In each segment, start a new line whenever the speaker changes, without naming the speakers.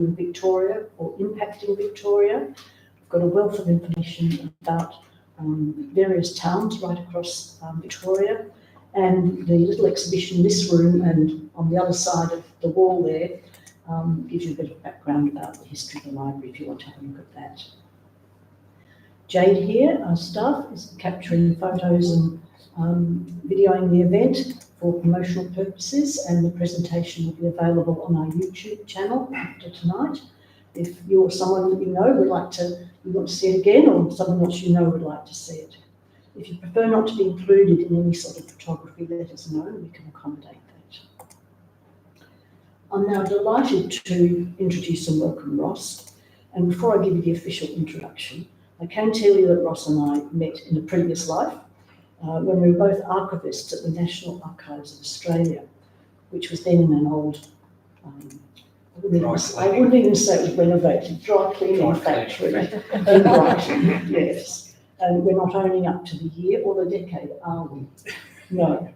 in Victoria or impacting Victoria. We've got a wealth of information about various towns right across Victoria, and the little exhibition in this room and on the other side of the wall there gives you a bit of background about the history of the library if you want to have a look at that. Jade here, our staff, is capturing photos and videoing the event for promotional purposes, and the presentation will be available on our YouTube channel after tonight. If you're someone that you know you want to see it again, or someone else you know would like to see it. If you prefer not to be included in any sort of photography, let us know, we can accommodate that. I'm now delighted to introduce and welcome Ross, and before I give you the official introduction, I can tell you that Ross and I met in a previous life when we were both archivists at the National Archives of Australia, which was then in an old, I wouldn't even say it was renovated, dry cleaning factory in Brighton, yes. And we're not owning up to the year or the decade, are we? No.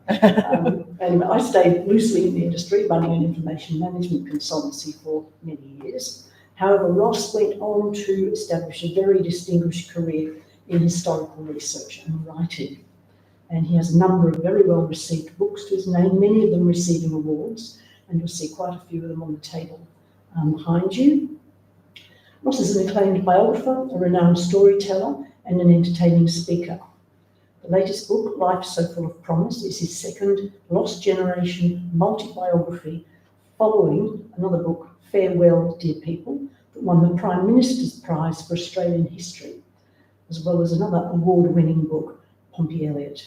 And I stayed loosely in the industry, running an information management consultancy for many years. However, Ross went on to establish a very distinguished career in historical research and writing. And he has a number of very well-received books to his name, many of them receiving awards, and you'll see quite a few of them on the table behind you. Ross is an acclaimed biographer, a renowned storyteller, and an entertaining speaker. The latest book, Life So Full of Promise, is his second Lost Generation multi-biography, following another book, Farewell, Dear People, that won the Prime Minister's Prize for Australian History, as well as another award-winning book, Pompey Elliott.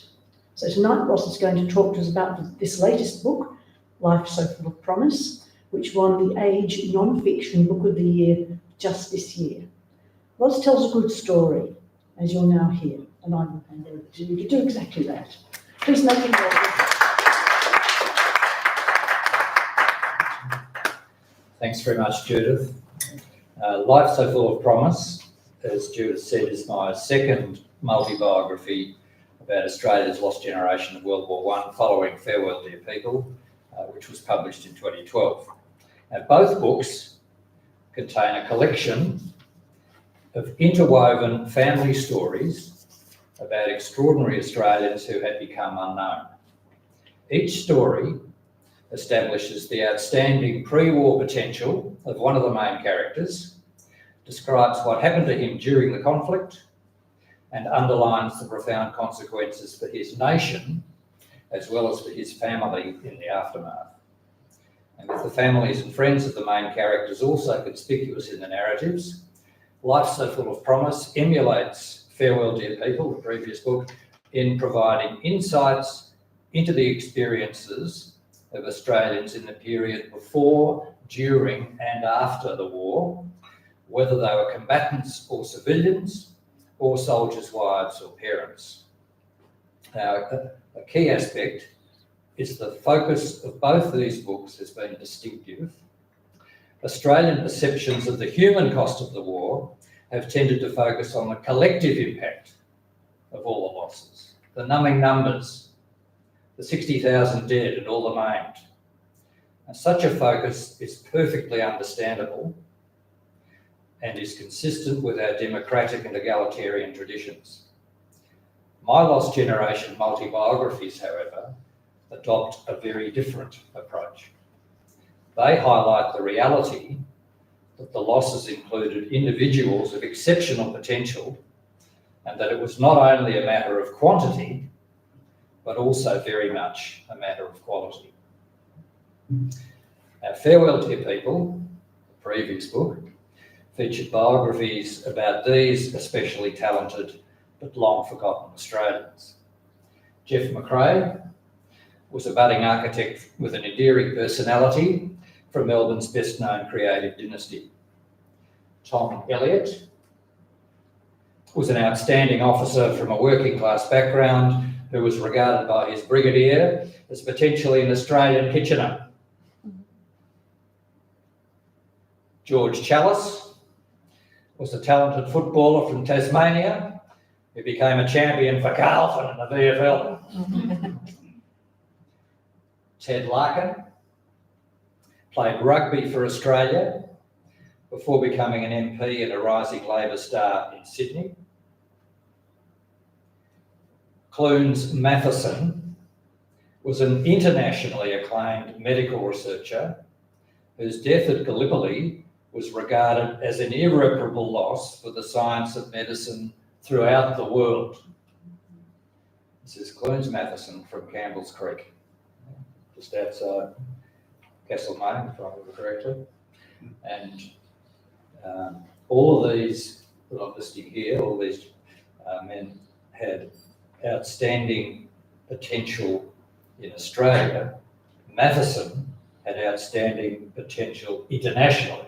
So tonight Ross is going to talk to us about this latest book, Life So Full of Promise, which won the Age Non-Fiction Book of the Year just this year. Ross tells a good story, as you'll now hear, and I will hand over to you to do exactly that. Please make him welcome.
Thanks very much, Judith. Life So Full of Promise, as Judith said, is my second multi-biography about Australia's lost generation of World War I, following Farewell, Dear People, which was published in 2012. Now, both books contain a collection of interwoven family stories about extraordinary Australians who had become unknown. Each story establishes the outstanding pre-war potential of one of the main characters, describes what happened to him during the conflict, and underlines the profound consequences for his nation, as well as for his family in the aftermath. And with the families and friends of the main characters also conspicuous in the narratives, Life So Full of Promise emulates Farewell, Dear People, the previous book, in providing insights into the experiences of Australians in the period before, during and after the war, whether they were combatants or civilians, or soldiers' wives or parents. Now, a key aspect is the focus of both these books has been distinctive. Australian perceptions of the human cost of the war have tended to focus on the collective impact of all the losses, the numbing numbers, the 60,000 dead and all the maimed. And such a focus is perfectly understandable and is consistent with our democratic and egalitarian traditions. My Lost Generation multi-biographies, however, adopt a very different approach. They highlight the reality that the losses included individuals of exceptional potential, and that it was not only a matter of quantity, but also very much a matter of quality. Our Farewell, Dear People, the previous book, featured biographies about these especially talented but long forgotten Australians. Jeff McRae was a budding architect with an endearing personality from Melbourne's best known creative dynasty. Tom Elliott was an outstanding officer from a working class background who was regarded by his brigadier as potentially an Australian Kitchener. George Chalice was a talented footballer from Tasmania who became a champion for Carlton in the VFL. Ted Larkin played rugby for Australia before becoming an MP and a rising Labor star in Sydney. Clunes Matheson was an internationally acclaimed medical researcher whose death at Gallipoli was regarded as an irreparable loss for the science of medicine throughout the world. This is Clunes Matheson from Campbell's Creek, just outside Castlemaine, if I remember correctly. And all of these that I'm listing here, all these men had outstanding potential in Australia. Matheson had outstanding potential internationally.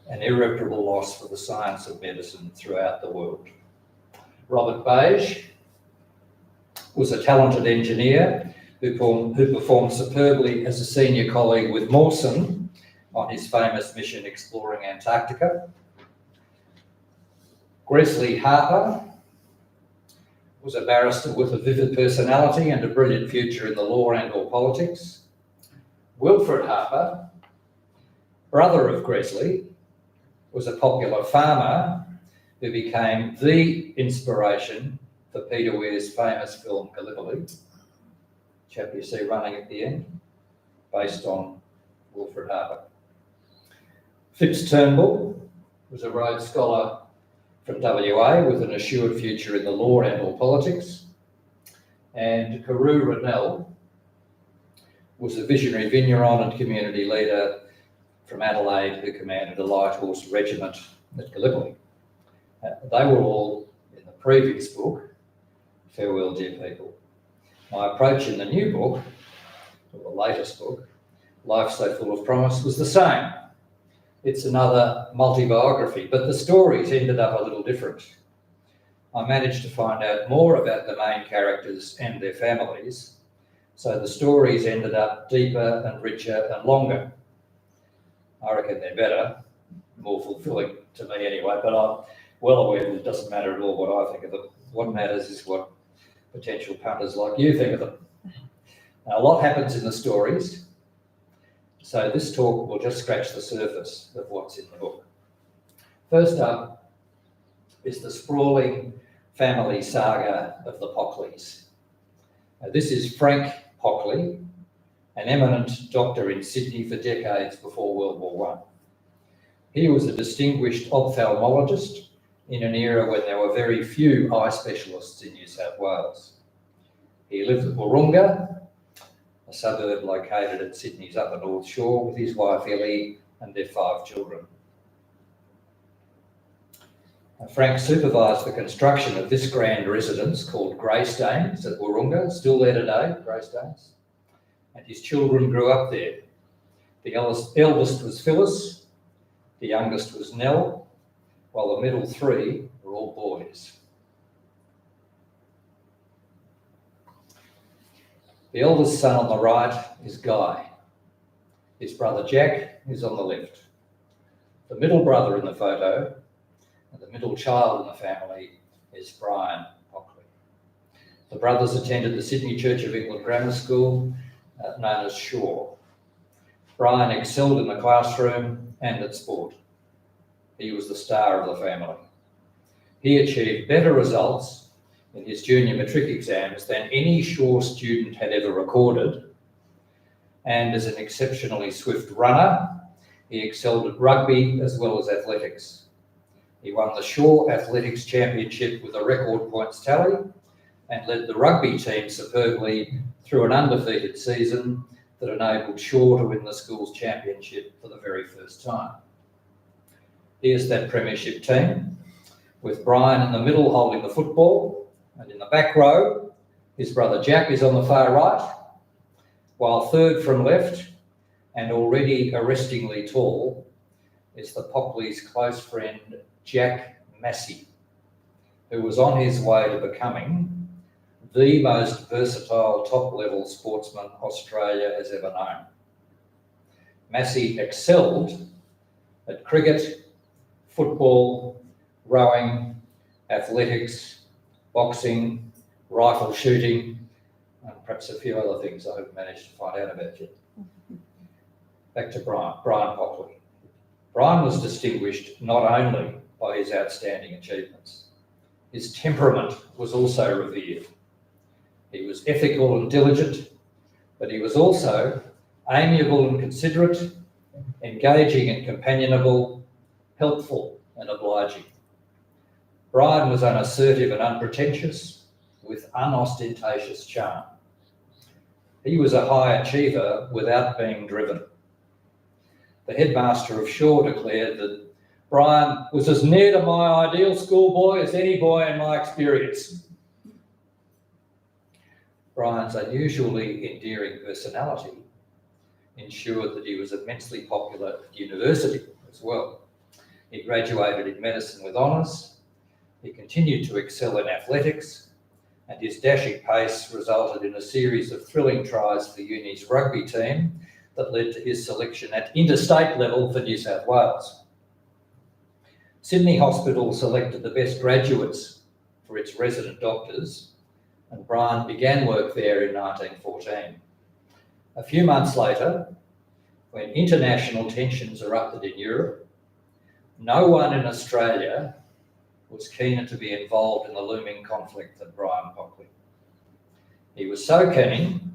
An irreparable loss for the science of medicine throughout the world. Robert Beige was a talented engineer who performed superbly as a senior colleague with Mawson on his famous mission exploring Antarctica. Gresley Harper was a barrister with a vivid personality and a brilliant future in the law and/or politics. Wilfred Harper, brother of Gresley, was a popular farmer who became the inspiration for Peter Weir's famous film Gallipoli, chap you see running at the end, based on Wilfred Harper. Fitz Turnbull was a Rhodes Scholar from WA with an assured future in the law and/or politics. And Carew Rennell was a visionary vigneron and community leader from Adelaide who commanded a light horse regiment at Gallipoli. They were all in the previous book, Farewell Dear People. My approach in the new book, or the latest book, Life So Full of Promise, was the same. It's another multi-biography, but the stories ended up a little different. I managed to find out more about the main characters and their families, so the stories ended up deeper and richer and longer. I reckon they're better, more fulfilling to me anyway, but I'm well aware that it doesn't matter at all what I think of them. What matters is what potential punters like you think of them. Now, a lot happens in the stories, so this talk will just scratch the surface of what's in the book. First up is the sprawling family saga of the Pockleys. Now, this is Frank Pockley, an eminent doctor in Sydney for decades before World War I. He was a distinguished ophthalmologist in an era when there were very few eye specialists in New South Wales. He lived at Wahroonga, a suburb located at Sydney's upper North Shore, with his wife Ellie and their 5 children. Frank supervised the construction of this grand residence called Greystanes at Wahroonga, still there today, Greystanes, and his children grew up there. The eldest was Phyllis, the youngest was Nell, while the middle 3 were all boys. The eldest son on the right is Guy. His brother Jack is on the left. The middle brother in the photo and the middle child in the family is Brian Pockley. The brothers attended the Sydney Church of England Grammar School, known as Shaw. Brian excelled in the classroom and at sport. He was the star of the family. He achieved better results in his junior matric exams than any Shaw student had ever recorded. And as an exceptionally swift runner, he excelled at rugby as well as athletics. He won the Shaw Athletics Championship with a record points tally and led the rugby team superbly through an undefeated season that enabled Shaw to win the school's championship for the very first time. Here's that premiership team, with Brian in the middle holding the football, and in the back row, his brother Jack is on the far right, while third from left, and already arrestingly tall, is the Pockleys' close friend Jack Massey, who was on his way to becoming the most versatile top-level sportsman Australia has ever known. Massey excelled at cricket, football, rowing, athletics, boxing, rifle shooting, and perhaps a few other things I haven't managed to find out about yet. Back to Brian Pockley. Brian was distinguished not only by his outstanding achievements. His temperament was also revered. He was ethical and diligent, but he was also amiable and considerate, engaging and companionable, helpful and obliging. Brian was unassertive and unpretentious, with unostentatious charm. He was a high achiever without being driven. The headmaster of Shaw declared that Brian was as near to my ideal schoolboy as any boy in my experience. Brian's unusually endearing personality ensured that he was immensely popular at university as well. He graduated in medicine with honours, he continued to excel in athletics, and his dashing pace resulted in a series of thrilling tries for the uni's rugby team that led to his selection at interstate level for New South Wales. Sydney Hospital selected the best graduates for its resident doctors, and Brian began work there in 1914. A few months later, when international tensions erupted in Europe, no one in Australia was keener to be involved in the looming conflict than Brian Pockley. He was so keen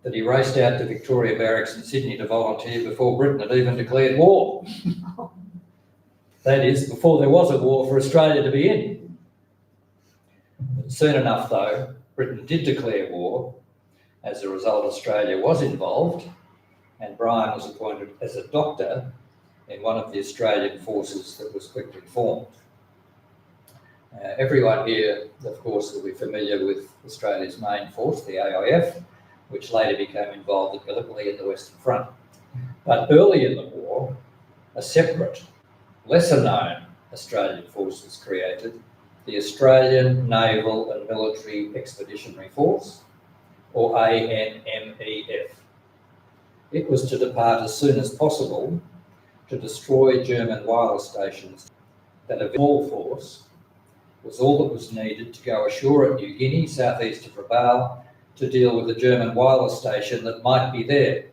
that he raced out to Victoria Barracks in Sydney to volunteer before Britain had even declared war. That is, before there was a war for Australia to be in. Soon enough, though, Britain did declare war. As a result, Australia was involved, and Brian was appointed as a doctor in one of the Australian forces that was quickly formed. Everyone here, of course, will be familiar with Australia's main force, the AIF, which later became involved at Gallipoli in the Western Front. But early in the war, a separate, lesser-known Australian force was created, the Australian Naval and Military Expeditionary Force, or ANMEF. It was to depart as soon as possible to destroy German wireless stations. That a small force was all that was needed to go ashore at New Guinea, southeast of Rabaul, to deal with a German wireless station that might be there.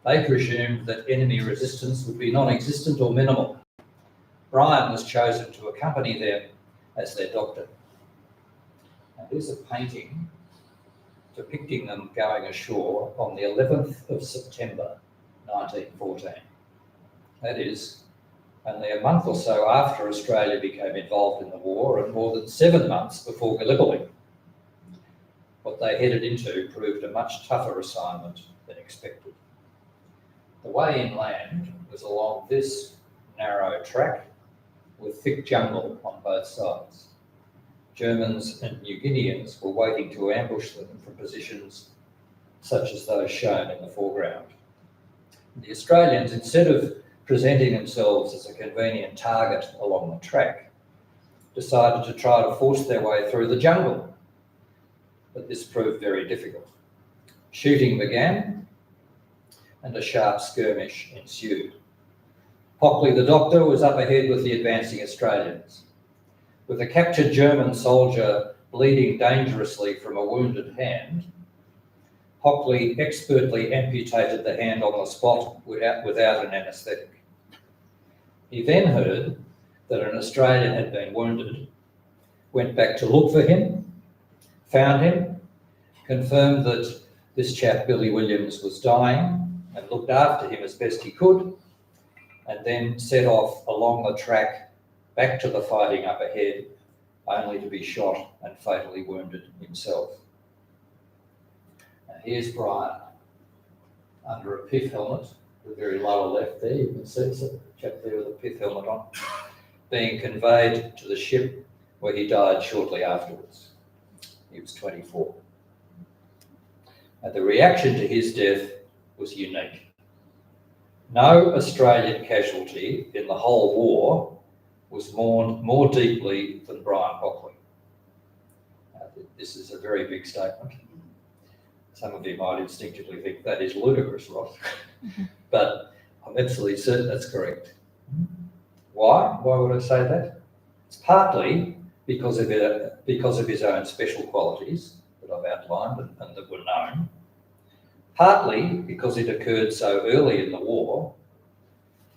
They presumed that enemy resistance would be non-existent or minimal. Brian was chosen to accompany them as their doctor. Now, here's a painting depicting them going ashore on the 11th of September 1914. That is, only a month or so after Australia became involved in the war and more than 7 months before Gallipoli. What they headed into proved a much tougher assignment than expected. The way inland was along this narrow track with thick jungle on both sides. Germans and New Guineans were waiting to ambush them from positions such as those shown in the foreground. The Australians, instead of presenting themselves as a convenient target along the track, decided to try to force their way through the jungle. But this proved very difficult. Shooting began and a sharp skirmish ensued. Pockley the doctor was up ahead with the advancing Australians. With a captured German soldier bleeding dangerously from a wounded hand, Pockley expertly amputated the hand on the spot without an anaesthetic. He then heard that an Australian had been wounded, went back to look for him, found him, confirmed that this chap, Billy Williams, was dying and looked after him as best he could, and then set off along the track back to the fighting up ahead, only to be shot and fatally wounded himself. Now here's Brian under a pith helmet, the very lower left there, you can see it's a chap there with a pith helmet on, being conveyed to the ship where he died shortly afterwards. He was 24. And the reaction to his death was unique. No Australian casualty in the whole war was mourned more deeply than Brian Pockley. This is a very big statement. Some of you might instinctively think that is ludicrous, Ross, but I'm absolutely certain that's correct. Why? Why would I say that? It's partly because of his own special qualities that I've outlined and that were known, partly because it occurred so early in the war,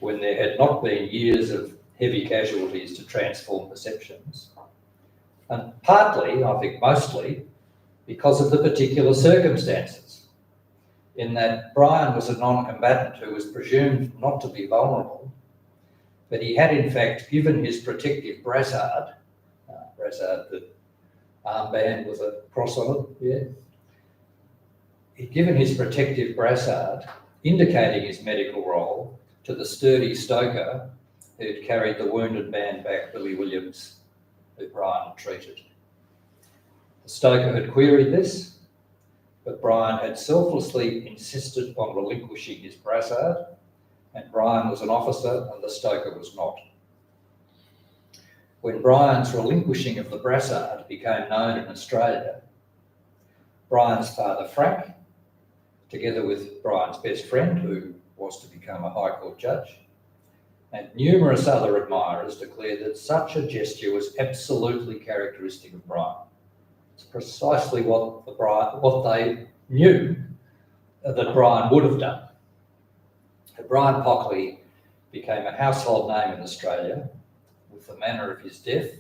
when there had not been years of heavy casualties to transform perceptions. And partly, I think mostly, because of the particular circumstances, in that Brian was a non-combatant who was presumed not to be vulnerable, but he had in fact given his protective brassard, the armband with a cross on it, yeah. He'd given his protective brassard, indicating his medical role, to the sturdy stoker who'd carried the wounded man back, Billy Williams, who Brian had treated. The stoker had queried this, but Brian had selflessly insisted on relinquishing his brassard, and Brian was an officer and the stoker was not. When Brian's relinquishing of the brassard became known in Australia, Brian's father Frank, together with Brian's best friend, who was to become a High Court judge, and numerous other admirers declared that such a gesture was absolutely characteristic of Brian. It's precisely what they knew that Brian would have done. Brian Pockley became a household name in Australia, with the manner of his death,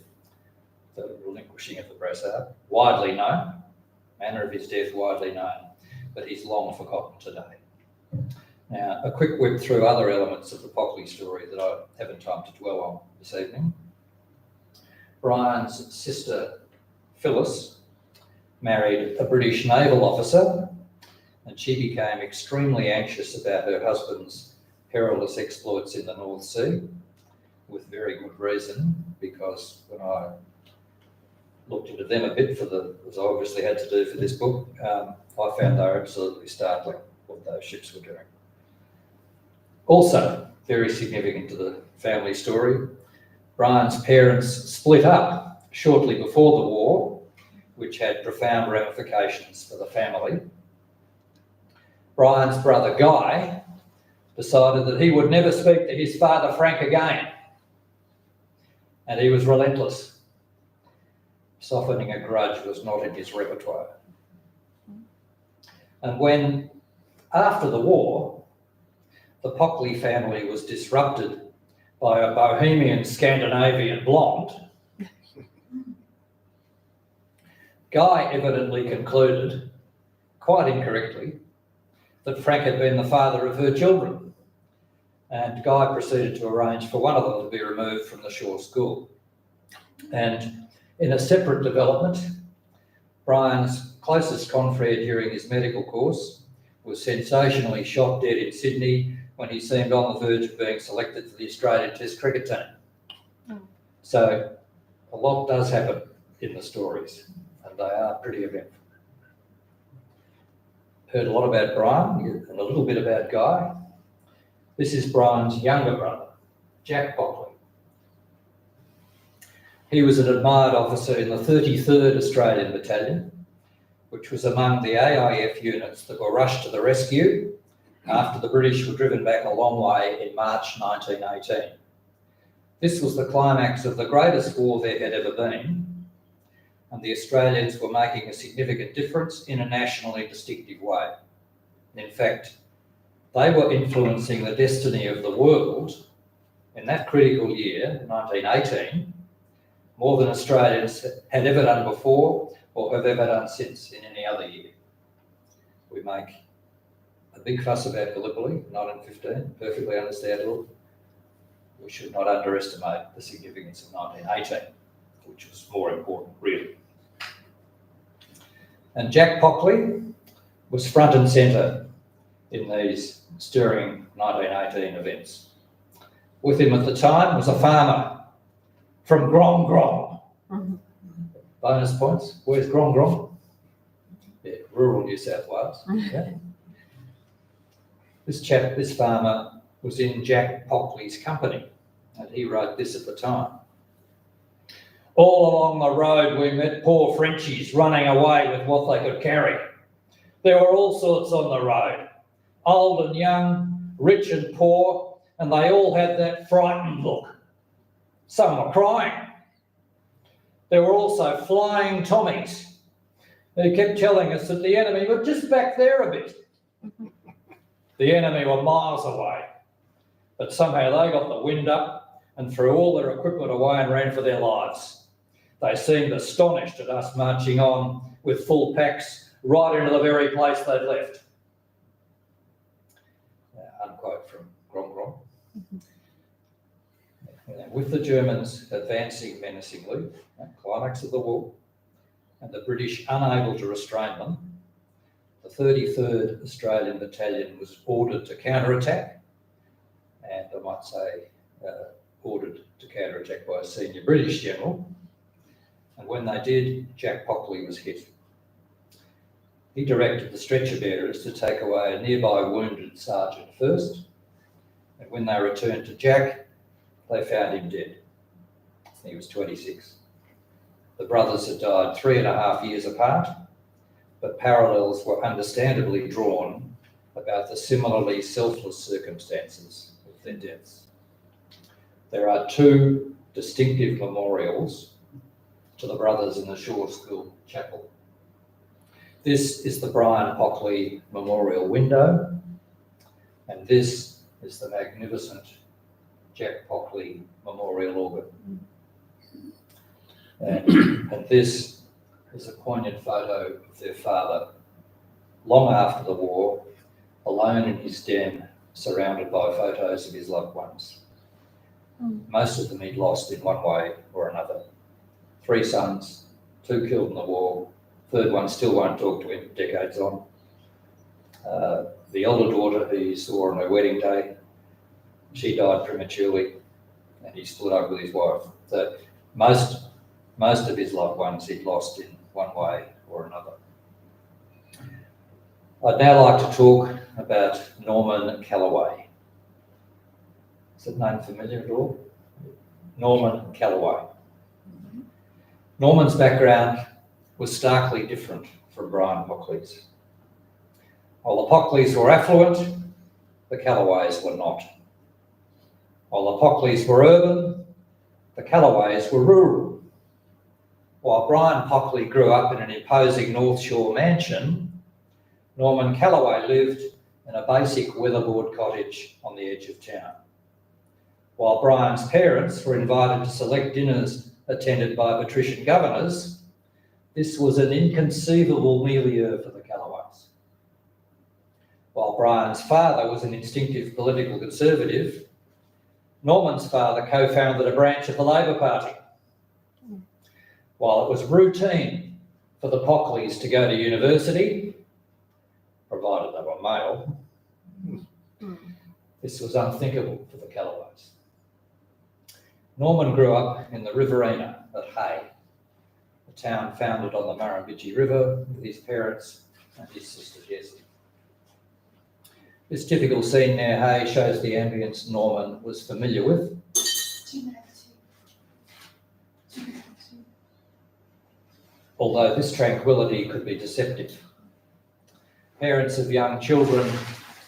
the relinquishing of the brassard, widely known, manner of his death widely known, but he's long forgotten today. Now, a quick whip through other elements of the Pockley story that I haven't time to dwell on this evening. Brian's sister, Phyllis, married a British naval officer, and she became extremely anxious about her husband's perilous exploits in the North Sea, with very good reason, because when I looked into them a bit as I obviously had to do for this book, I found they were absolutely startling what those ships were doing. Also, very significant to the family story, Brian's parents split up shortly before the war, which had profound ramifications for the family. Brian's brother Guy decided that he would never speak to his father Frank again, and he was relentless. Softening a grudge was not in his repertoire. And when, after the war, the Pockley family was disrupted by a bohemian Scandinavian blonde, Guy evidently concluded, quite incorrectly, that Frank had been the father of her children, and Guy proceeded to arrange for one of them to be removed from the Shore School. And in a separate development, Brian's closest confrere during his medical course was sensationally shot dead in Sydney when he seemed on the verge of being selected for the Australian Test cricket team. So a lot does happen in the stories, and they are pretty eventful. Heard a lot about Brian and a little bit about Guy. This is Brian's younger brother, Jack Pockley. He was an admired officer in the 33rd Australian Battalion, which was among the AIF units that were rushed to the rescue after the British were driven back a long way in March 1918. This was the climax of the greatest war there had ever been, and the Australians were making a significant difference in a nationally distinctive way. In fact, they were influencing the destiny of the world in that critical year, 1918, more than Australians had ever done before or have ever done since in any other year. We make a big fuss about Gallipoli, 1915, perfectly understandable. We should not underestimate the significance of 1918, which was more important, really. And Jack Pockley was front and centre in these stirring 1918 events. With him at the time was a farmer from Grong Grong. Mm-hmm. Bonus points. Where's Grong Grong? Yeah, rural New South Wales. Yeah. This farmer was in Jack Pockley's company, and he wrote this at the time. All along the road we met poor Frenchies running away with what they could carry. There were all sorts on the road, old and young, rich and poor, and they all had that frightened look. Some were crying. There were also flying Tommies who kept telling us that the enemy were just back there a bit. The enemy were miles away. but somehow they got the wind up and threw all their equipment away and ran for their lives. They seemed astonished at us marching on with full packs right into the very place they'd left. Unquote from Grom Grom. With the Germans advancing menacingly, climax of the war, and the British unable to restrain them, the 33rd Australian Battalion was ordered to counterattack, and I might say ordered to counterattack by a senior British general. And when they did, Jack Pockley was hit. He directed the stretcher bearers to take away a nearby wounded sergeant first, and when they returned to Jack, they found him dead. He was 26. The brothers had died 3.5 years apart, but parallels were understandably drawn about the similarly selfless circumstances of their deaths. There are 2 distinctive memorials to the brothers in the Shore School Chapel. This is the Brian Pockley Memorial Window, and this is the magnificent Jack Pockley Memorial Organ. And this is a poignant photo of their father, long after the war, alone in his den, surrounded by photos of his loved ones. Most of them he'd lost in one way or another. 3 sons, 2 killed in the war, 3rd one still won't talk to him decades on. The elder daughter who he saw on her wedding day, she died prematurely, and he split up with his wife. So most of his loved ones he'd lost in one way or another. I'd now like to talk about Norman Calloway. Is that name familiar at all? Norman Calloway. Norman's background was starkly different from Brian Pockley's. While the Pockleys were affluent, the Calloways were not. While the Pockleys were urban, the Calloways were rural. While Brian Pockley grew up in an imposing North Shore mansion, Norman Calloway lived in a basic weatherboard cottage on the edge of town. While Brian's parents were invited to select dinners attended by patrician governors, this was an inconceivable milieu for the Calloways. While Brian's father was an instinctive political conservative, Norman's father co-founded a branch of the Labor Party. While it was routine for the Pockleys to go to university, provided they were male, this was unthinkable for the Calloways. Norman grew up in the Riverina at Hay, a town founded on the Murrumbidgee River, with his parents and his sister Jessie. This typical scene near Hay shows the ambience Norman was familiar with. Although this tranquility could be deceptive. Parents of young children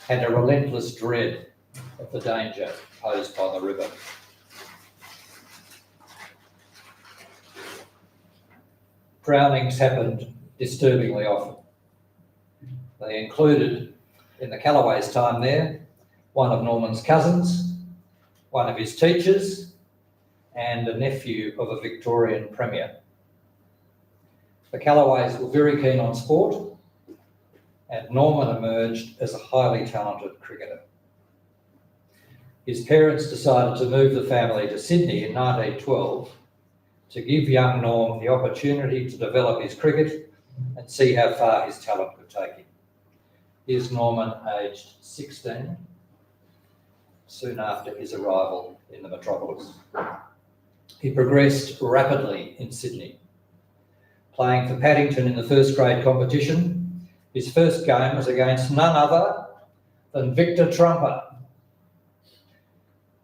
had a relentless dread of the danger posed by the river. Drownings happened disturbingly often. They included, in the Calloways' time there, one of Norman's cousins, one of his teachers, and a nephew of a Victorian premier. The Calloways were very keen on sport, and Norman emerged as a highly talented cricketer. His parents decided to move the family to Sydney in 1912 to give young Norm the opportunity to develop his cricket and see how far his talent could take him. Here's Norman, aged 16, soon after his arrival in the metropolis. He progressed rapidly in Sydney, playing for Paddington in the first grade competition. His first game was against none other than Victor Trumper,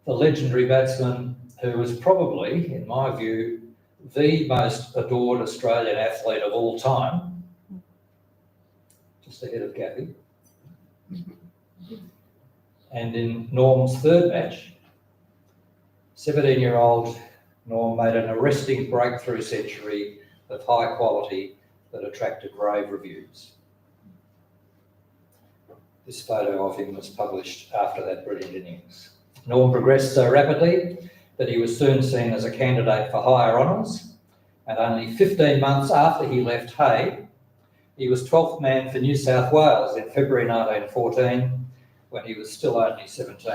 the legendary batsman who was probably, in my view, the most adored Australian athlete of all time, just ahead of Gabby. And in Norm's third match, 17-year-old Norm made an arresting breakthrough century of high quality that attracted rave reviews. This photo of him was published after that brilliant innings. Norm progressed so rapidly that he was soon seen as a candidate for higher honours, and only 15 months after he left Hay, he was 12th man for New South Wales in February 1914, when he was still only 17.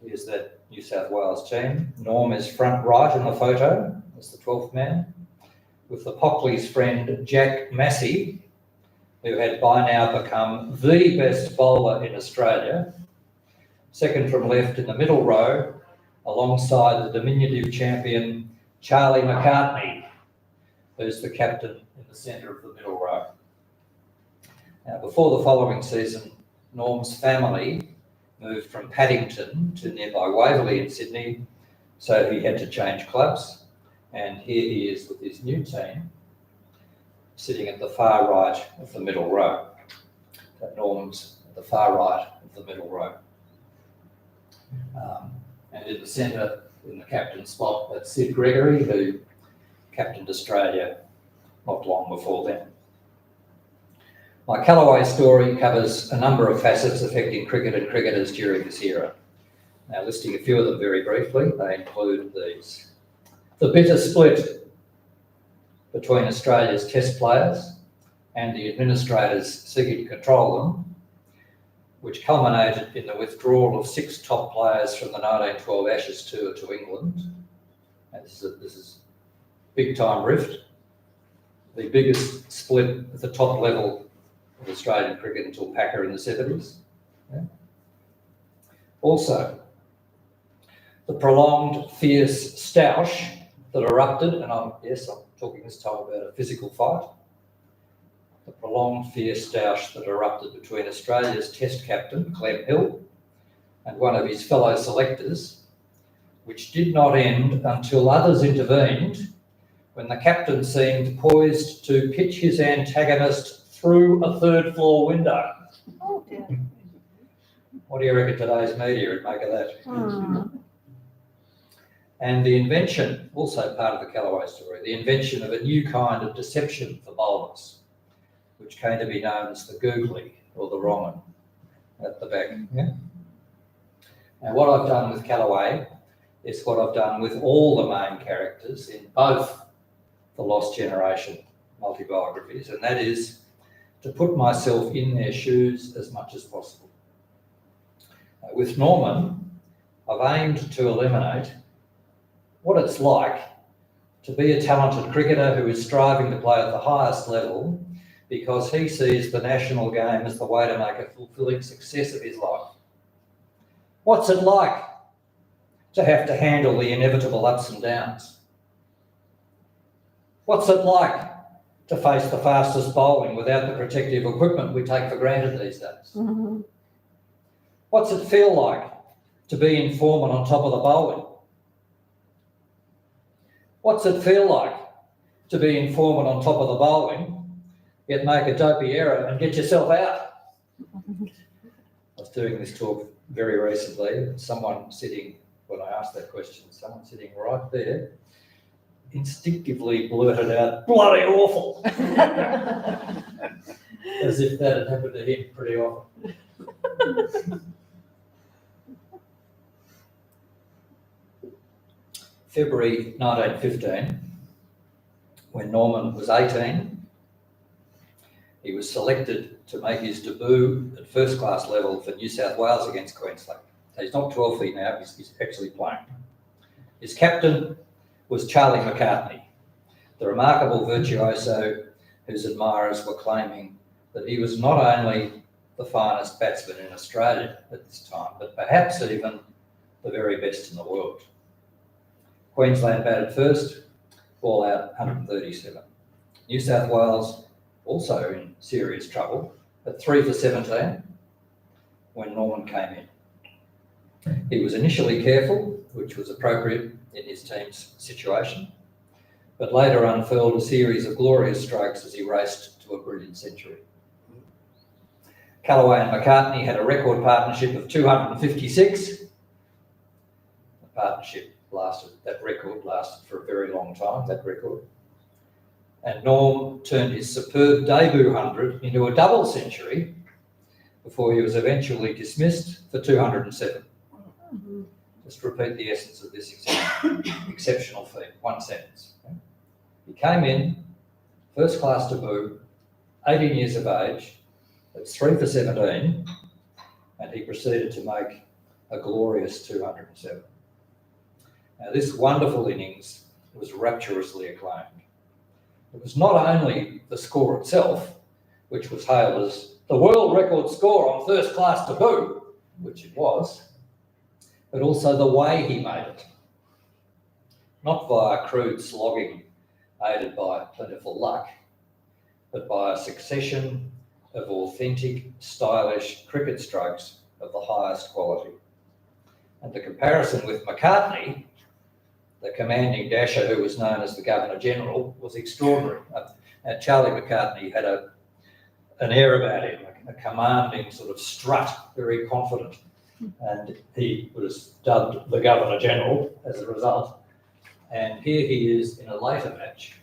Here's that New South Wales team. Norm is front right in the photo as the 12th man, with the Pockley's friend Jack Massey, who had by now become the best bowler in Australia, second from left in the middle row, alongside the diminutive champion Charlie McCartney, who's the captain in the centre of the middle row. Now, before the following season, Norm's family moved from Paddington to nearby Waverley in Sydney, so he had to change clubs. And here he is with his new team, sitting at the far right of the middle row. That Norm's at the far right of the middle row. And in the centre, in the captain's spot, that's Sid Gregory, who captained Australia not long before then. My Callaway story covers a number of facets affecting cricket and cricketers during this era. Now, listing a few of them very briefly, they include these. The bitter split between Australia's test players and the administrators seeking to control them, which culminated in the withdrawal of 6 top players from the 1912 Ashes tour to England. And this is big time rift. The biggest split at the top level of Australian cricket until Packer in the 70s. Yeah. Also, the prolonged fierce stoush that erupted, and I'm talking this time about a physical fight. The prolonged fierce stoush that erupted between Australia's Test captain, Clem Hill, and one of his fellow selectors, which did not end until others intervened when the captain seemed poised to pitch his antagonist through a 3rd floor window.
Oh dear.
What do you reckon today's media would make of that? And the invention, also part of the Callaway story, the invention of a new kind of deception for bowlers, which came to be known as the googly or the wrong one at the back. Yeah? Now, what I've done with Callaway is what I've done with all the main characters in both the Lost Generation multi-biographies, and that is to put myself in their shoes as much as possible. With Norman, I've aimed to eliminate what it's like to be a talented cricketer who is striving to play at the highest level because he sees the national game as the way to make a fulfilling success of his life. What's it like to have to handle the inevitable ups and downs? What's it like to face the fastest bowling without the protective equipment we take for granted these days?
Mm-hmm.
What's it feel like to be in form and on top of the bowling? What's it feel like to be in form and on top of the bowling, yet make a dopey error and get yourself out? I was doing this talk very recently. Someone sitting, when I asked that question, someone sitting right there instinctively blurted out, "Bloody awful," as if that had happened to him pretty often. February 1915, when Norman was 18, he was selected to make his debut at first-class level for New South Wales against Queensland. So he's not 12 feet now, he's actually playing. His captain was Charlie McCartney, the remarkable virtuoso whose admirers were claiming that he was not only the finest batsman in Australia at this time, but perhaps even the very best in the world. Queensland batted first, ball out 137. New South Wales also in serious trouble at 3 for 17 when Norman came in. He was initially careful, which was appropriate in his team's situation, but later unfurled a series of glorious strokes as he raced to a brilliant century. Callaway and McCartney had a record partnership of 256. The partnership that record lasted for a very long time, that record. And Norm turned his superb debut 100 into a double century before he was eventually dismissed for 207. Just repeat the essence of this exceptional feat, one sentence. He came in, first class debut, 18 years of age, that's 3 for 17, and he proceeded to make a glorious 207. Now, this wonderful innings was rapturously acclaimed. It was not only the score itself, which was hailed as the world record score on first class debut, which it was, but also the way he made it. Not via crude slogging aided by plentiful luck, but by a succession of authentic, stylish cricket strokes of the highest quality. And the comparison with McCartney, the commanding dasher who was known as the Governor-General, was extraordinary. Charlie McCartney had an air about him, a commanding sort of strut, very confident, and he was dubbed the Governor-General as a result. And here he is in a later match,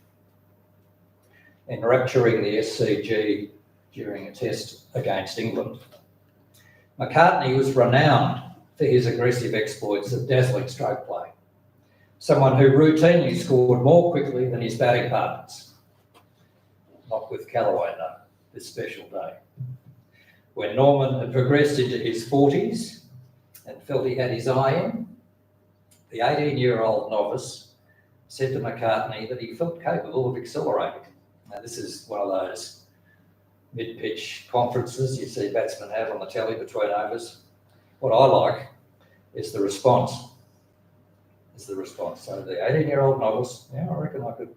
enrapturing the SCG during a test against England. McCartney was renowned for his aggressive exploits of dazzling stroke play, someone who routinely scored more quickly than his batting partners. Not with Callaway, no, this special day. When Norman had progressed into his 40s and felt he had his eye in, the 18-year-old novice said to McCartney that he felt capable of accelerating. Now, this is one of those mid-pitch conferences you see batsmen have on the telly between overs. What I like is the response. So the 18-year-old novice, yeah, I reckon I could,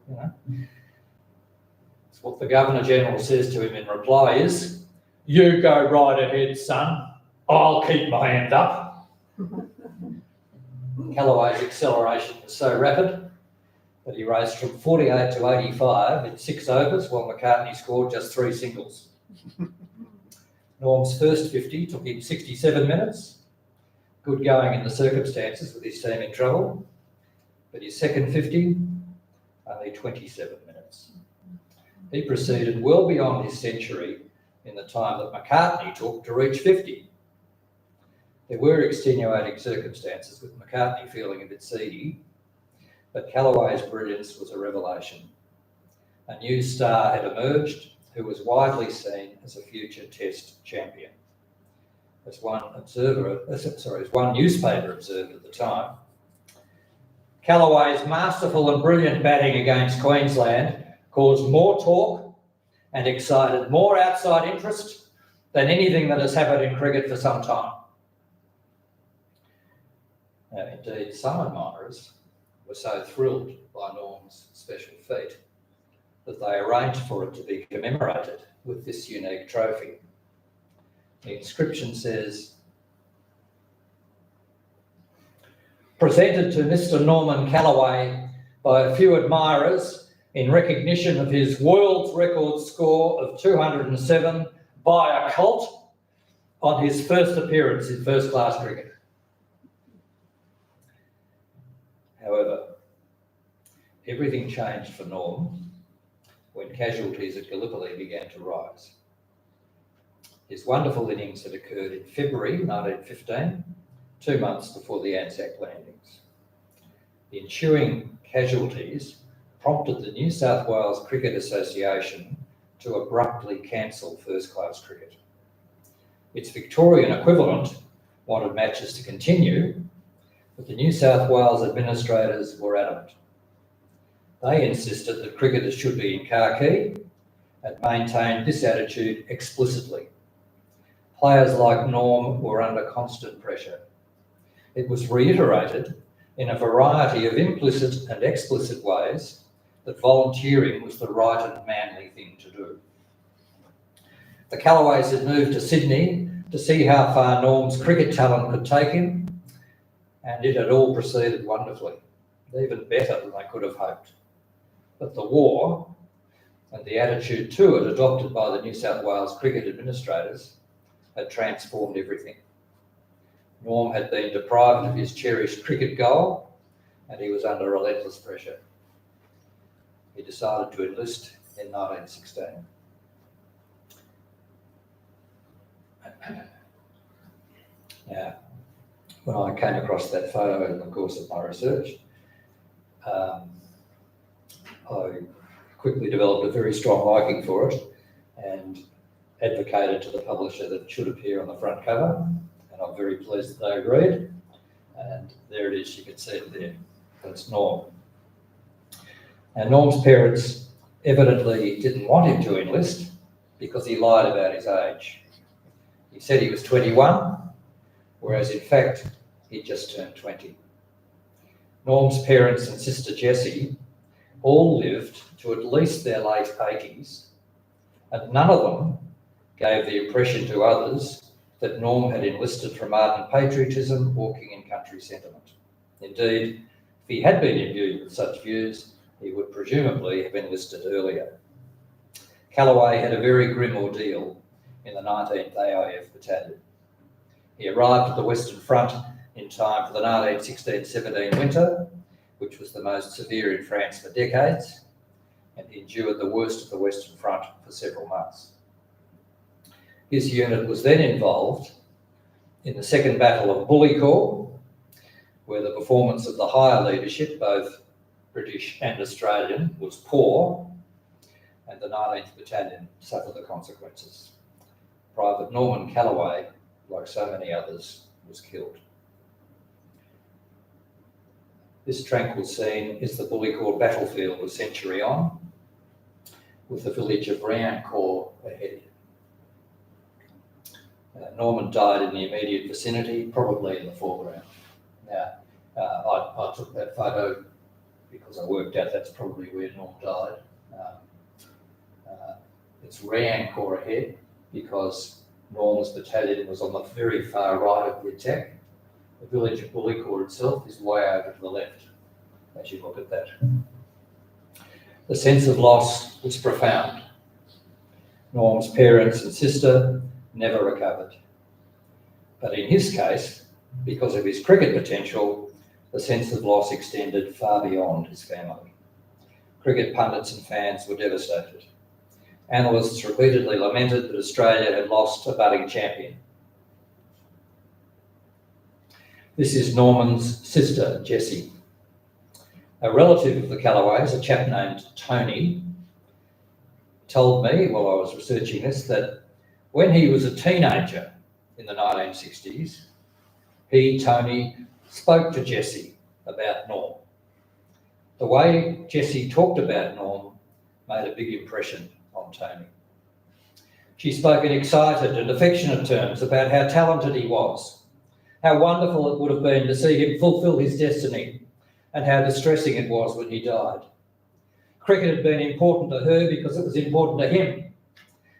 it's what the Governor-General says to him in reply is, "You go right ahead, son. I'll keep my hand up." Callaway's acceleration was so rapid that he raced from 48 to 85 in 6 overs, while McCartney scored just 3 singles. Norm's first 50 took him 67 minutes. Good going in the circumstances with his team in trouble. But his second 50, only 27 minutes. He proceeded well beyond his century in the time that McCartney took to reach 50. There were extenuating circumstances, with McCartney feeling a bit seedy, but Callaway's brilliance was a revelation. A new star had emerged who was widely seen as a future Test champion. As one newspaper observed at the time, Callaway's masterful and brilliant batting against Queensland caused more talk and excited more outside interest than anything that has happened in cricket for some time. Now, indeed, some admirers were so thrilled by Norm's special feat that they arranged for it to be commemorated with this unique trophy. The inscription says, "Presented to Mr. Norman Callaway by a few admirers in recognition of his world record score of 207 by a cult on his first appearance in first-class cricket." However, everything changed for Norm when casualties at Gallipoli began to rise. His wonderful innings had occurred in February 1915, 2 months before the Anzac landings. The ensuing casualties prompted the New South Wales Cricket Association to abruptly cancel first-class cricket. Its Victorian equivalent wanted matches to continue, but the New South Wales administrators were adamant. They insisted that cricketers should be in khaki and maintained this attitude explicitly. Players like Norm were under constant pressure. It was reiterated in a variety of implicit and explicit ways that volunteering was the right and manly thing to do. The Callaways had moved to Sydney to see how far Norm's cricket talent could take him, and it had all proceeded wonderfully, even better than they could have hoped. But the war, and the attitude to it adopted by the New South Wales cricket administrators, had transformed everything. Norm had been deprived of his cherished cricket goal, and he was under relentless pressure. He decided to enlist in 1916. Now, when I came across that photo in the course of my research, I quickly developed a very strong liking for it and advocated to the publisher that it should appear on the front cover, and I'm very pleased that they agreed. And there it is, you can see it there. That's Norm. And Norm's parents evidently didn't want him to enlist because he lied about his age. He said he was 21, whereas in fact he'd just turned 20. Norm's parents and sister Jessie all lived to at least their late 80s, and none of them gave the impression to others that Norm had enlisted from ardent patriotism or king and country sentiment. Indeed, if he had been imbued with such views, he would presumably have enlisted earlier. Callaway had a very grim ordeal in the 19th AIF Battalion. He arrived at the Western Front in time for the 1916-17 winter, which was the most severe in France for decades, and he endured the worst of the Western Front for several months. His unit was then involved in the Second Battle of Bullecourt, where the performance of the higher leadership, both British and Australian, was poor, and the 19th Battalion suffered the consequences. Private Norman Callaway, like so many others, was killed. This tranquil scene is the Bullecourt battlefield a century on, with the village of Riancourt ahead. Norman died in the immediate vicinity, probably in the foreground. Now, I took that photo because I worked out that's probably where Norm died. It's Riancourt ahead because Norm's battalion was on the very far right of the attack. The village of Bullecourt itself is way over to the left as you look at that. The sense of loss was profound. Norm's parents and sister never recovered. But in his case, because of his cricket potential, the sense of loss extended far beyond his family. Cricket pundits and fans were devastated. Analysts repeatedly lamented that Australia had lost a budding champion. This is Norman's sister, Jessie. A relative of the Callaways, a chap named Tony, told me while I was researching this that when he was a teenager in the 1960s, he, Tony, spoke to Jessie about Norm. The way Jessie talked about Norm made a big impression on Tony. She spoke in excited and affectionate terms about how talented he was, how wonderful it would have been to see him fulfil his destiny, and how distressing it was when he died. Cricket had been important to her because it was important to him.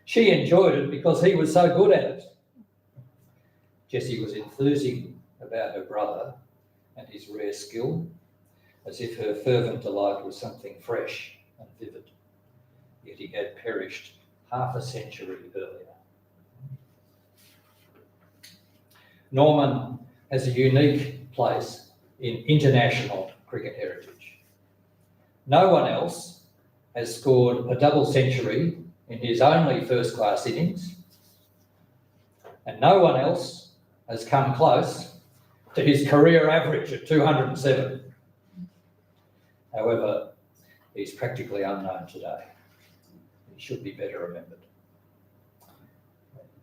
She enjoyed it because he was so good at it. Jessie was enthusing about her brother and his rare skill, as if her fervent delight was something fresh and vivid. Yet he had perished half a century earlier. Norman has a unique place in international cricket heritage. No one else has scored a double century in his only first-class innings, and no one else has come close to his career average of 207. However, he's practically unknown today. He should be better remembered.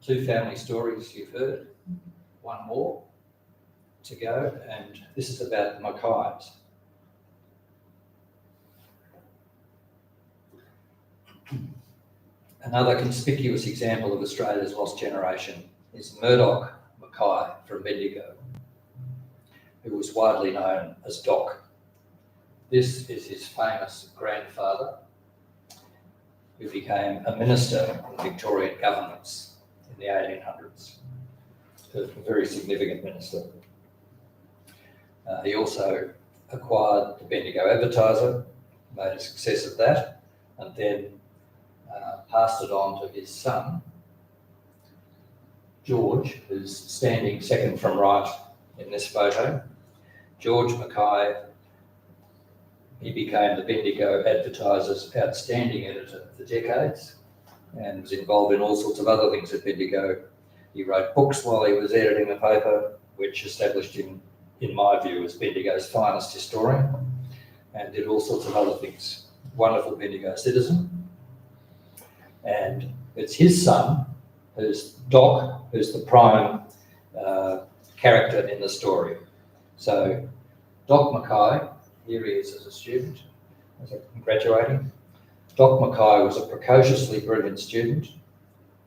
Two family stories you've heard, one more to go, and this is about the Mackays. Another conspicuous example of Australia's lost generation is Murdoch Mackay from Bendigo, who was widely known as Doc. This is his famous grandfather, who became a minister in Victorian governments in the 1800s. A very significant minister. He also acquired the Bendigo Advertiser, made a success of that, and then passed it on to his son, George, who's standing second from right in this photo. George Mackay, he became the Bendigo Advertiser's outstanding editor for decades and was involved in all sorts of other things at Bendigo, He wrote books while he was editing the paper, which established him, in my view, as Bendigo's finest historian, and did all sorts of other things. Wonderful Bendigo citizen. And it's his son, who's Doc, who's the prime character in the story. So Doc Mackay, here he is as a student, graduating. Doc Mackay was a precociously brilliant student.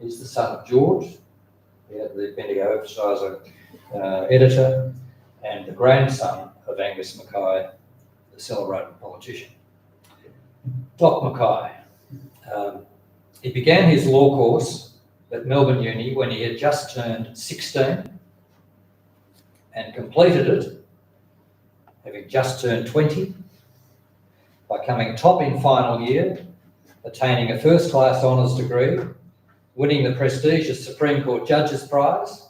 He's the son of George, the Bendigo Oversizer editor, and the grandson of Angus Mackay, the celebrated politician. Doc Mackay. He began his law course at Melbourne Uni when he had just turned 16 and completed it, having just turned 20, by coming top in final year, attaining a first-class honours degree, winning the prestigious Supreme Court Judges Prize,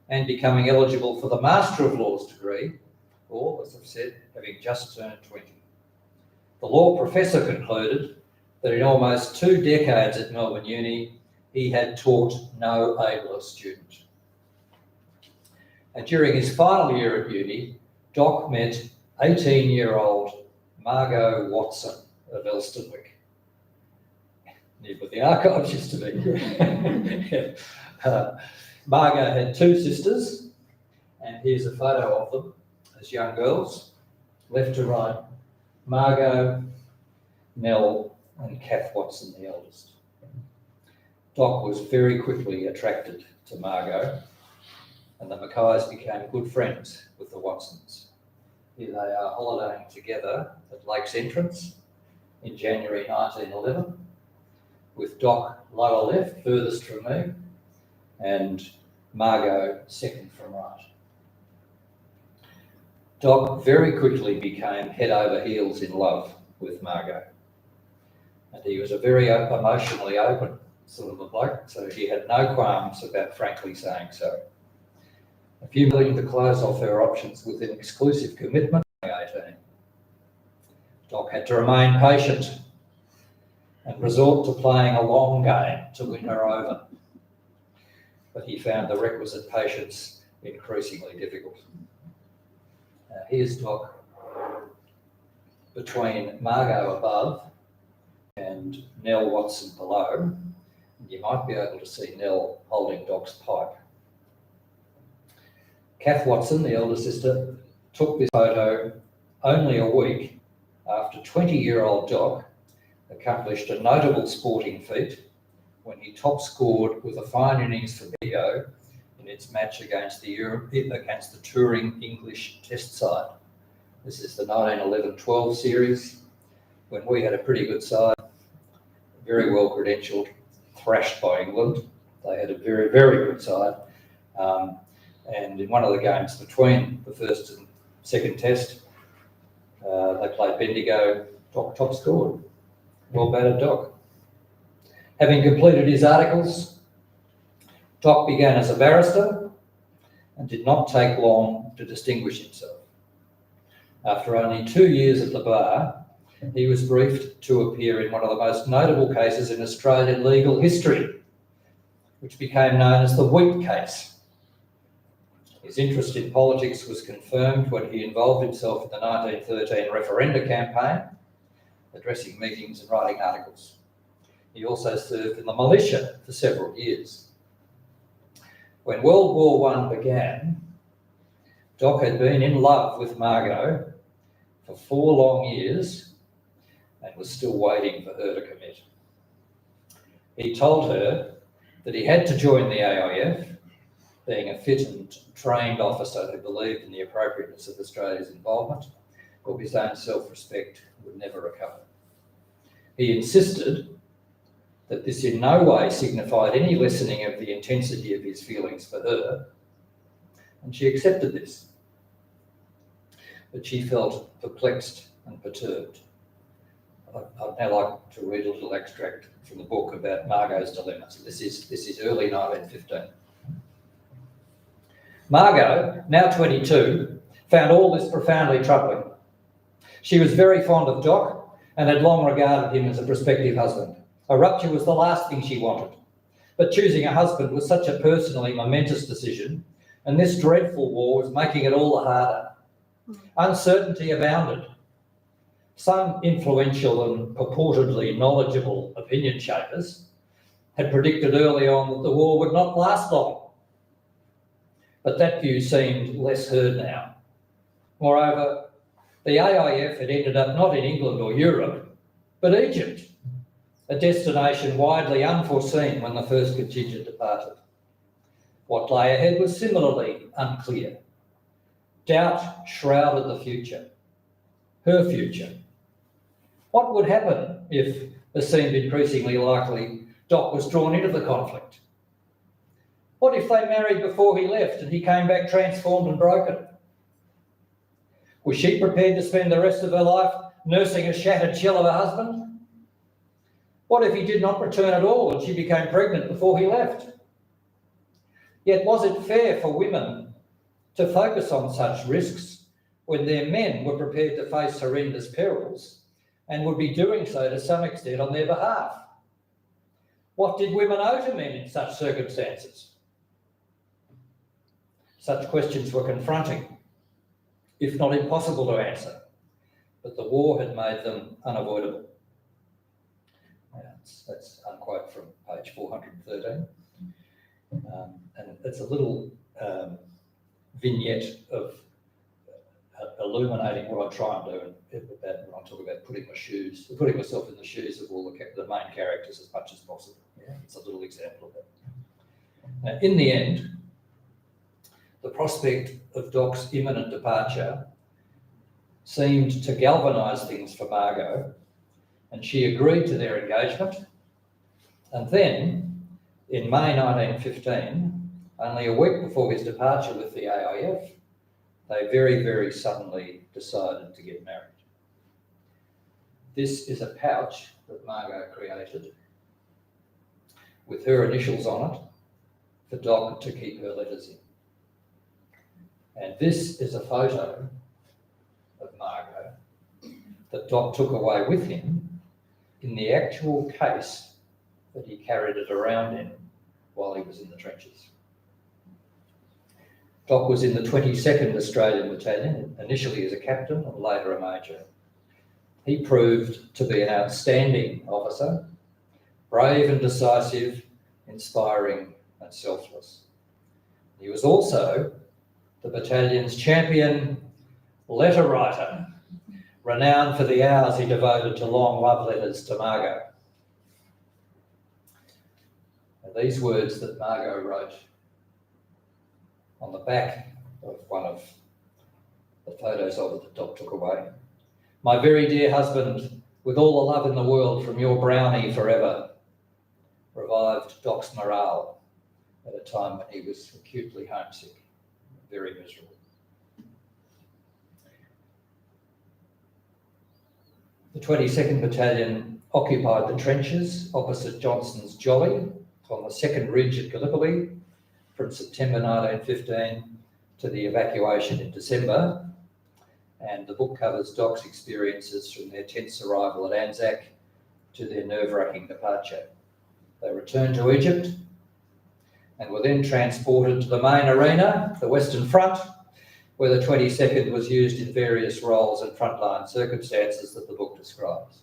and becoming eligible for the Master of Laws degree, or, as I've said, having just turned 20. The law professor concluded that in almost 2 decades at Melbourne Uni, he had taught no abler student. And during his final year at uni, Doc met 18-year-old Margot Watson of Elstonwick, near where the archives used to be. Margot had 2 sisters, and here's a photo of them as young girls, left to right. Margot, Nell, and Kath Watson, the eldest. Doc was very quickly attracted to Margot, and the Mackays became good friends with the Watsons. Here they are holidaying together at Lakes Entrance in January 1911, with Doc lower left, furthest from me, and Margot second from right. Doc very quickly became head over heels in love with Margot. And he was a very emotionally open sort of a bloke, so he had no qualms about frankly saying so. A few willing to close off her options with an exclusive commitment at 18. Doc had to remain patient and resort to playing a long game to win her over. But he found the requisite patience increasingly difficult. Here's Doc between Margot above and Nell Watson below. You might be able to see Nell holding Doc's pipe. Kath Watson, the elder sister, took this photo only a week after 20-year-old Doc accomplished a notable sporting feat when he top scored with a fine innings for Bendigo in its match against the touring English Test side. This is the 1911-12 series, when we had a pretty good side, very well credentialed, thrashed by England. They had a very, very good side. And in one of the games between the first and second test, they played Bendigo. Doc top scored. Well batted, Doc. Having completed his articles, Doc began as a barrister and did not take long to distinguish himself. After only 2 years at the bar, he was briefed to appear in one of the most notable cases in Australian legal history, which became known as the Wheat case. His interest in politics was confirmed when he involved himself in the 1913 referenda campaign, addressing meetings and writing articles. He also served in the militia for several years. When World War I began, Doc had been in love with Margot for 4 long years and was still waiting for her to commit. He told her that he had to join the AIF, being a fit and trained officer who believed in the appropriateness of Australia's involvement, but his own self-respect would never recover. He insisted that this in no way signified any lessening of the intensity of his feelings for her, and she accepted this. But she felt perplexed and perturbed. I'd now like to read a little extract from the book about Margot's dilemmas. This is early 1915. Margot, now 22, found all this profoundly troubling. She was very fond of Doc and had long regarded him as a prospective husband. A rupture was the last thing she wanted. But choosing a husband was such a personally momentous decision, and this dreadful war was making it all the harder. Uncertainty abounded. Some influential and purportedly knowledgeable opinion shapers had predicted early on that the war would not last long. But that view seemed less heard now. Moreover, the AIF had ended up not in England or Europe, but Egypt, a destination widely unforeseen when the first contingent departed. What lay ahead was similarly unclear. Doubt shrouded the future, her future. What would happen if, as seemed increasingly likely, Doc was drawn into the conflict? What if they married before he left and he came back transformed and broken? Was she prepared to spend the rest of her life nursing a shattered shell of a husband? What if he did not return at all and she became pregnant before he left? Yet was it fair for women to focus on such risks when their men were prepared to face horrendous perils and would be doing so to some extent on their behalf? What did women owe to men in such circumstances? Such questions were confronting, if not impossible to answer, but the war had made them unavoidable. That's unquote from page 413. And it's a little vignette of illuminating what I try and do when I talk about putting myself in the shoes of all the main characters as much as possible. Yeah, it's a little example of that. Now, in the end, the prospect of Doc's imminent departure seemed to galvanise things for Margot, and she agreed to their engagement. And then, in May 1915, only a week before his departure with the AIF, they very, very suddenly decided to get married. This is a pouch that Margot created with her initials on it for Doc to keep her letters in. And this is a photo of Margot that Doc took away with him in the actual case that he carried it around in while he was in the trenches. Doc was in the 22nd Australian Battalion, initially as a captain and later a major. He proved to be an outstanding officer, brave and decisive, inspiring and selfless. He was also the battalion's champion letter writer, renowned for the hours he devoted to long love letters to Margot. And these words that Margot wrote on the back of one of the photos of it that Doc took away. My very dear husband, with all the love in the world from your brownie forever, revived Doc's morale at a time when he was acutely homesick, very miserable. The 22nd Battalion occupied the trenches opposite Johnston's Jolly on the second ridge at Gallipoli from September 1915 to the evacuation in December, and the book covers Doc's experiences from their tense arrival at Anzac to their nerve-wracking departure. They returned to Egypt and were then transported to the main arena, the Western Front, where the 22nd was used in various roles and frontline circumstances that the book describes.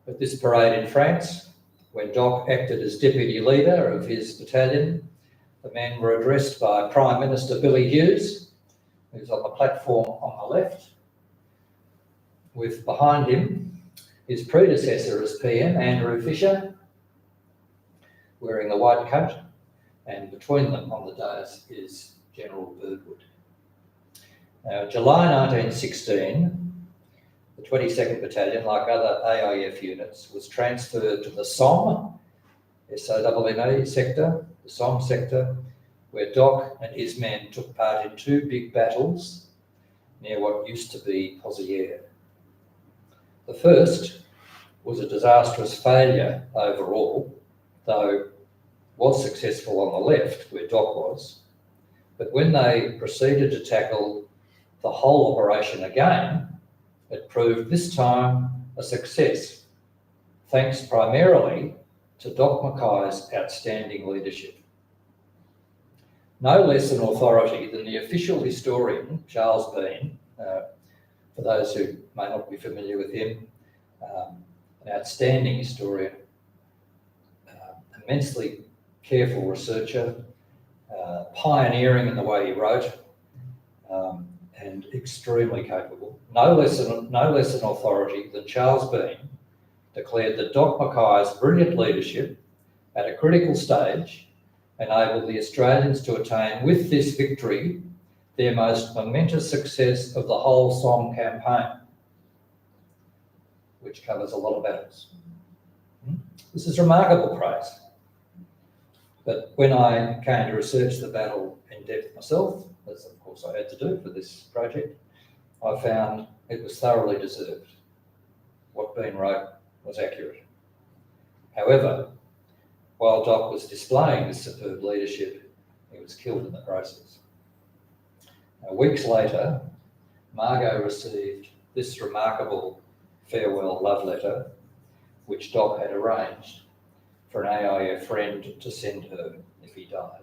At this parade in France, when Doc acted as deputy leader of his battalion, the men were addressed by Prime Minister Billy Hughes, who's on the platform on the left, with behind him his predecessor as PM, Andrew Fisher, wearing the white coat, and between them on the dais is General Birdwood. Now, July 1916, the 22nd Battalion, like other AIF units, was transferred to the Somme, S-O-M-M-E sector, the Somme sector, where Doc and his men took part in two big battles near what used to be Pozières. The first was a disastrous failure overall, though was successful on the left, where Doc was. But when they proceeded to tackle the whole operation again, it proved this time a success, thanks primarily to Doc Mackay's outstanding leadership. No less an authority than the official historian, Charles Bean, for those who may not be familiar with him, an outstanding historian, immensely careful researcher, pioneering in the way he wrote, and extremely capable. No less an authority than Charles Bean declared that Doc Mackay's brilliant leadership at a critical stage enabled the Australians to attain with this victory their most momentous success of the whole Somme campaign, which covers a lot of battles. This is remarkable praise. But when I came to research the battle in depth myself, as of course I had to do for this project, I found it was thoroughly deserved. What Bean wrote was accurate. However, while Doc was displaying this superb leadership, he was killed in the process. Now, weeks later, Margot received this remarkable farewell love letter, which Doc had arranged for an AIF friend to send her if he died.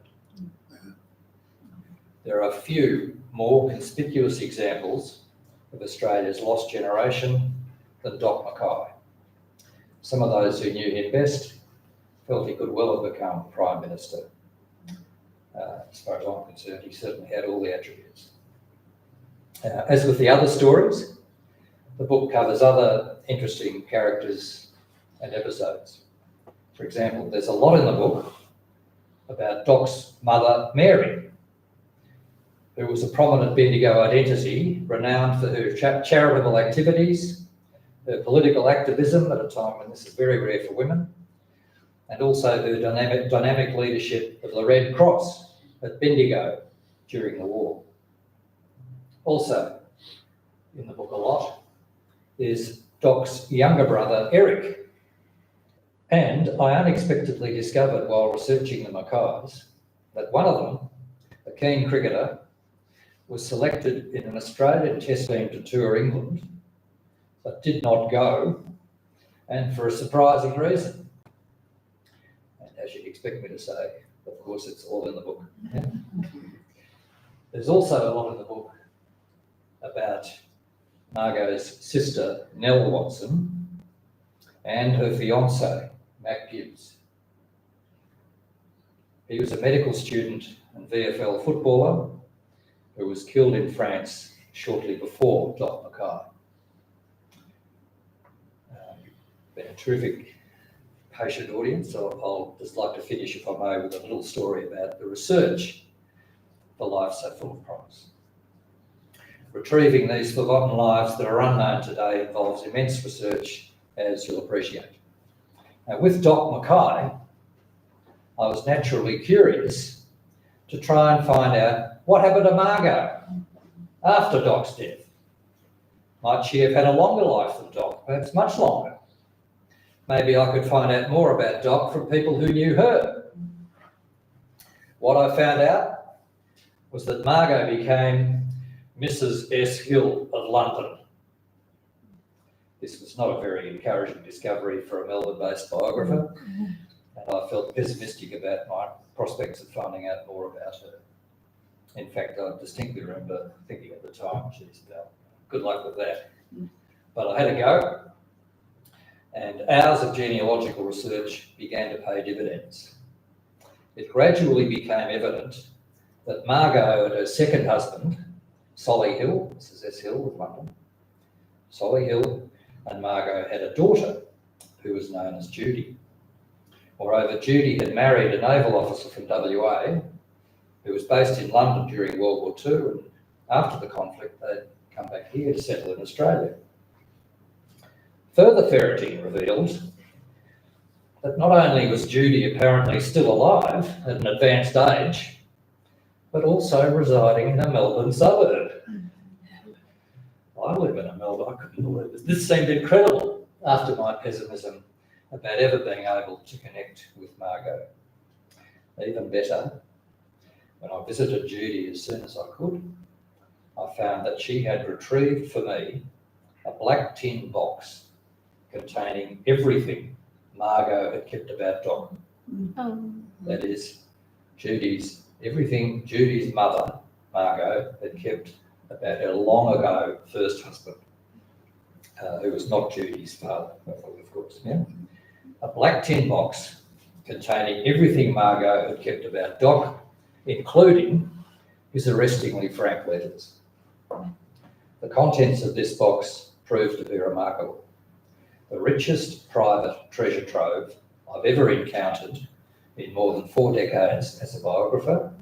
There are few more conspicuous examples of Australia's lost generation than Doc Mackay. Some of those who knew him best felt he could well have become Prime Minister. As far as I'm concerned, he certainly had all the attributes. As with the other stories, the book covers other interesting characters and episodes. For example, there's a lot in the book about Doc's mother, Mary, who was a prominent Bendigo identity, renowned for her charitable activities, her political activism at a time when this is very rare for women, and also her dynamic leadership of the Red Cross at Bendigo during the war. Also, in the book a lot, is Doc's younger brother, Eric. And I unexpectedly discovered while researching the Mackays that one of them, a keen cricketer, was selected in an Australian test team to tour England, but did not go, and for a surprising reason. And as you'd expect me to say, of course, it's all in the book. There's also a lot in the book about Margot's sister, Nell Watson, and her fiancé, Mac Gibbs. He was a medical student and VFL footballer who was killed in France shortly before Doc Mackay. Been a terrific, patient audience, so I'll just like to finish, if I may, with a little story about the research for Life So Full of Promise. Retrieving these forgotten lives that are unknown today involves immense research, as you'll appreciate. Now, with Doc Mackay, I was naturally curious to try and find out what happened to Margot after Doc's death. Might she have had a longer life than Doc, perhaps much longer? Maybe I could find out more about Doc from people who knew her. What I found out was that Margot became Mrs. S. Hill of London. This was not a very encouraging discovery for a Melbourne-based biographer, and I felt pessimistic about my prospects of finding out more about her. In fact, I distinctly remember thinking at the time, geez, good luck with that. But I had to go, and hours of genealogical research began to pay dividends. It gradually became evident that Margot and her second husband, Solly Hill, Mrs. S. Hill of London, Solly Hill and Margot had a daughter who was known as Judy. Moreover, Judy had married a naval officer from WA who was based in London during World War II, and after the conflict they'd come back here to settle in Australia. Further ferreting revealed that not only was Judy apparently still alive at an advanced age, but also residing in a Melbourne suburb. I live in a Melbourne, I couldn't believe it. This seemed incredible after my pessimism about ever being able to connect with Margot. Even better, when I visited Judy as soon as I could, I found that she had retrieved for me a black tin box containing everything Margot had kept about Doc. That is, everything Judy's mother, Margot, had kept about her long ago first husband, who was not Judy's father, of course. Yeah? A black tin box containing everything Margot had kept about Doc, including his arrestingly frank letters. The contents of this box proved to be remarkable. The richest private treasure trove I've ever encountered in more than 4 decades as a biographer,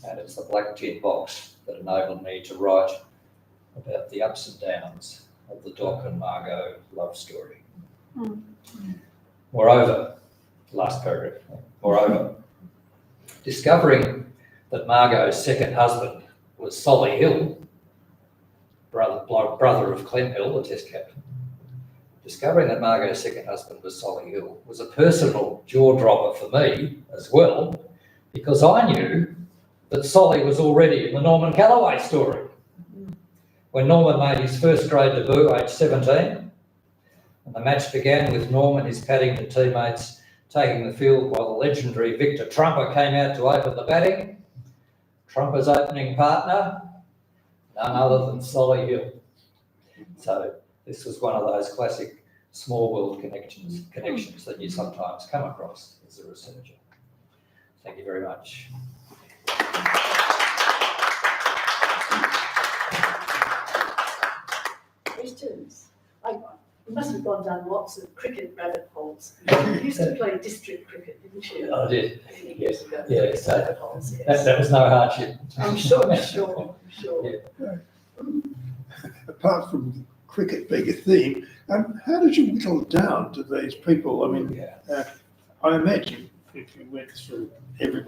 and it's the black tin box that enabled me to write about the ups and downs of the Doc and Margot love story. Moreover, last paragraph, discovering that Margot's second husband was Solly Hill, brother of Clem Hill, the test captain. Discovering that Margot's second husband was Solly Hill was a personal jaw-dropper for me as well, because I knew that Solly was already in the Norman Calloway story. When Norman made his first grade debut, aged 17, and the match began with Norman and his Paddington teammates taking the field while the legendary Victor Trumper came out to open the batting. Trumper's opening partner, none other than Solly Hill. So this was one of those classic small world connections that you sometimes come across as a researcher. Thank you very much.
Questions? You must have gone down lots of cricket rabbit holes. You used to play district cricket, didn't you?
I did.
Years ago.
Yeah, so
Rabbit holes, yes.
that was no hardship.
I'm sure.
Yeah.
Apart from cricket being a theme, how did you whittle down to these people? I mean, I imagine if you went through everybody